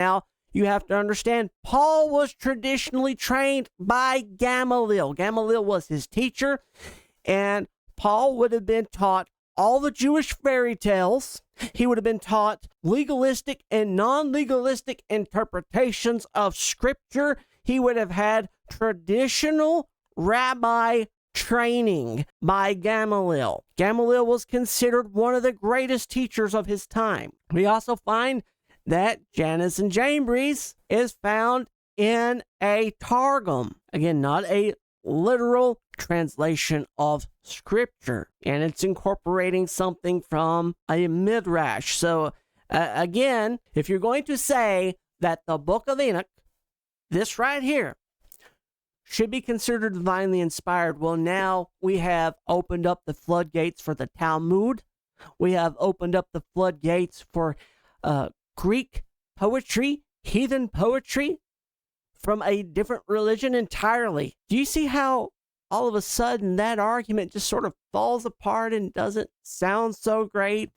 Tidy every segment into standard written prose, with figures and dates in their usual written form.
Now, you have to understand, Paul was traditionally trained by Gamaliel. Gamaliel was his teacher, and Paul would have been taught all the Jewish fairy tales. He would have been taught legalistic and non-legalistic interpretations of Scripture. He would have had traditional rabbi training by Gamaliel. Gamaliel was considered one of the greatest teachers of his time. We also find that Jannes and Jambres is found in a Targum. Again, not a literal translation of Scripture, and it's incorporating something from a Midrash. So, again, if you're going to say that the book of Enoch, this right here, should be considered divinely inspired, well, now we have opened up the floodgates for the Talmud. We have opened up the floodgates for Greek poetry, heathen poetry from a different religion entirely. Do you see how all of a sudden that argument just sort of falls apart and doesn't sound so great?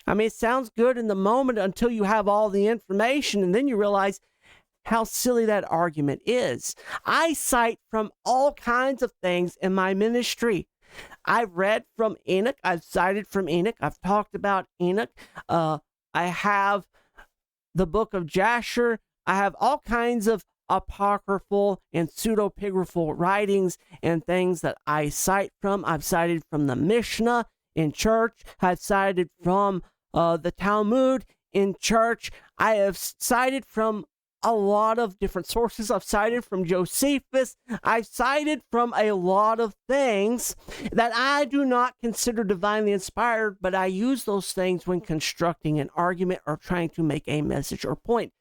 I mean, it sounds good in the moment until you have all the information, and then you realize how silly that argument is. I cite from all kinds of things in my ministry. I've read from Enoch. I've cited from Enoch. I've talked about Enoch. I have the book of Jasher. I have all kinds of apocryphal and pseudepigraphal writings and things that I cite from. I've cited from the Mishnah in church. I've cited from the Talmud in church. I have cited from a lot of different sources. I've cited from Josephus. I've cited from a lot of things that I do not consider divinely inspired, but I use those things when constructing an argument or trying to make a message or point.